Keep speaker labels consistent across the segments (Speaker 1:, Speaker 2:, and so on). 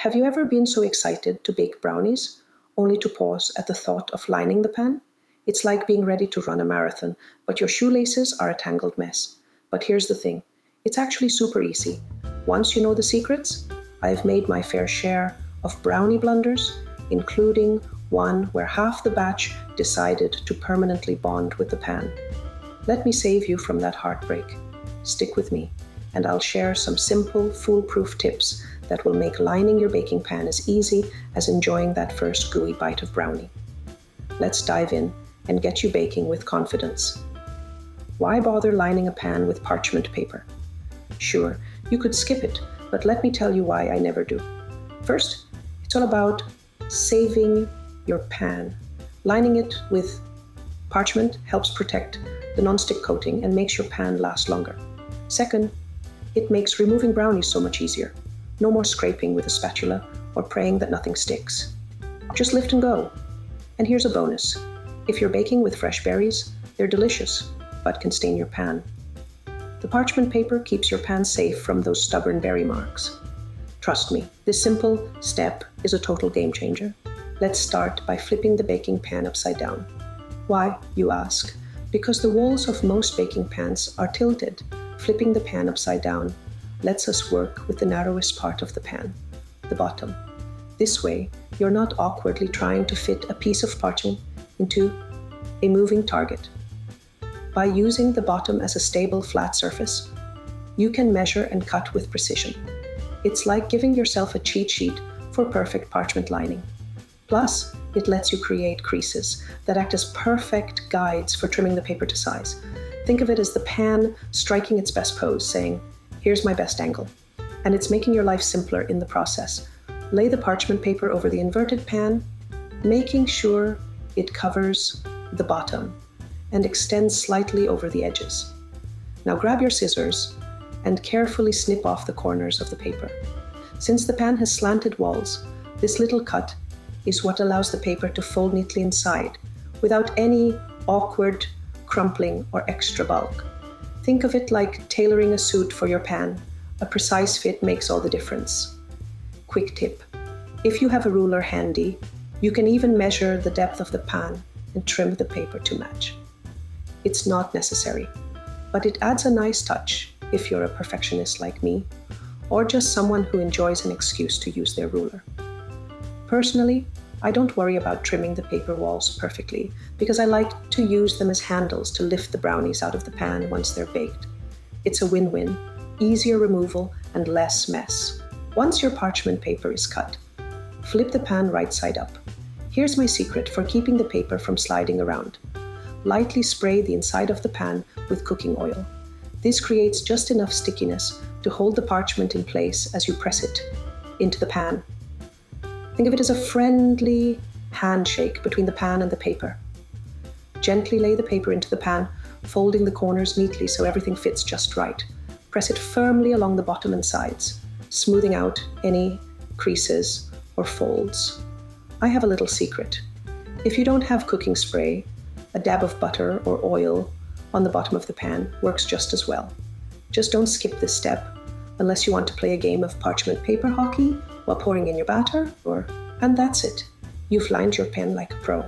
Speaker 1: Have you ever been so excited to bake brownies, only to pause at the thought of lining the pan? It's like being ready to run a marathon, but your shoelaces are a tangled mess. But here's the thing, it's actually super easy. Once you know the secrets, I've made my fair share of brownie blunders, including one where half the batch decided to permanently bond with the pan. Let me save you from that heartbreak. Stick with me, and I'll share some simple, foolproof tips that will make lining your baking pan as easy as enjoying that first gooey bite of brownie. Let's dive in and get you baking with confidence. Why bother lining a pan with parchment paper? Sure, you could skip it, but let me tell you why I never do. First, it's all about saving your pan. Lining it with parchment helps protect the nonstick coating and makes your pan last longer. Second, it makes removing brownies so much easier. No more scraping with a spatula or praying that nothing sticks. Just lift and go. And here's a bonus. If you're baking with fresh berries, they're delicious, but can stain your pan. The parchment paper keeps your pan safe from those stubborn berry marks. Trust me, this simple step is a total game changer. Let's start by flipping the baking pan upside down. Why, you ask? Because the walls of most baking pans are tilted. Flipping the pan upside down lets us work with the narrowest part of the pan, the bottom. This way, you're not awkwardly trying to fit a piece of parchment into a moving target. By using the bottom as a stable, flat surface, you can measure and cut with precision. It's like giving yourself a cheat sheet for perfect parchment lining. Plus, it lets you create creases that act as perfect guides for trimming the paper to size. Think of it as the pan striking its best pose, saying, "Here's my best angle." And it's making your life simpler in the process. Lay the parchment paper over the inverted pan, making sure it covers the bottom and extends slightly over the edges. Now grab your scissors and carefully snip off the corners of the paper. Since the pan has slanted walls, this little cut is what allows the paper to fold neatly inside without any awkward crumpling or extra bulk. Think of it like tailoring a suit for your pan. A precise fit makes all the difference. Quick tip: if you have a ruler handy, you can even measure the depth of the pan and trim the paper to match. It's not necessary, but it adds a nice touch if you're a perfectionist like me, or just someone who enjoys an excuse to use their ruler. Personally, I don't worry about trimming the paper walls perfectly because I like to use them as handles to lift the brownies out of the pan once they're baked. It's a win-win, easier removal and less mess. Once your parchment paper is cut, flip the pan right side up. Here's my secret for keeping the paper from sliding around. Lightly spray the inside of the pan with cooking oil. This creates just enough stickiness to hold the parchment in place as you press it into the pan. Think of it as a friendly handshake between the pan and the paper. Gently lay the paper into the pan, folding the corners neatly so everything fits just right. Press it firmly along the bottom and sides, smoothing out any creases or folds. I have a little secret. If you don't have cooking spray, a dab of butter or oil on the bottom of the pan works just as well. Just don't skip this step unless you want to play a game of parchment paper hockey while pouring in your batter, and that's it. You've lined your pan like a pro.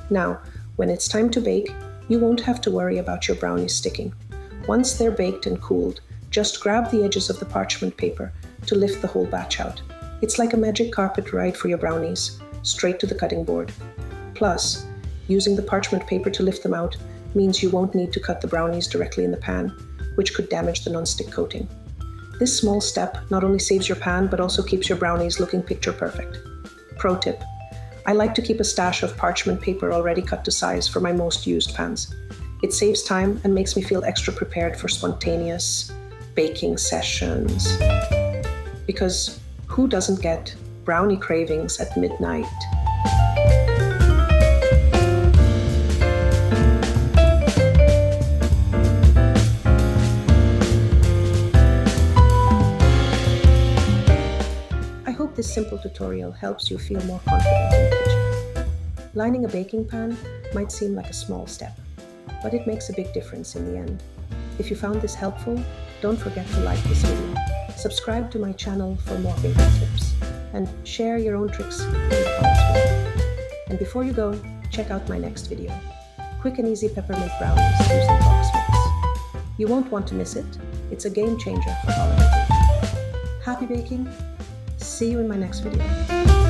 Speaker 1: Now, when it's time to bake, you won't have to worry about your brownies sticking. Once they're baked and cooled, just grab the edges of the parchment paper to lift the whole batch out. It's like a magic carpet ride for your brownies, straight to the cutting board. Plus, using the parchment paper to lift them out means you won't need to cut the brownies directly in the pan, which could damage the non-stick coating. This small step not only saves your pan, but also keeps your brownies looking picture perfect. Pro tip: I like to keep a stash of parchment paper already cut to size for my most used pans. It saves time and makes me feel extra prepared for spontaneous baking sessions. Because who doesn't get brownie cravings at midnight? This simple tutorial helps you feel more confident in the kitchen. Lining a baking pan might seem like a small step, but it makes a big difference in the end. If you found this helpful, don't forget to like this video. Subscribe to my channel for more baking tips. and share your own tricks in the comments below. And before you go, check out my next video, Quick and Easy Peppermint Brownies using box mix. You won't want to miss it. It's a game changer for holiday baking. Happy baking! See you in my next video.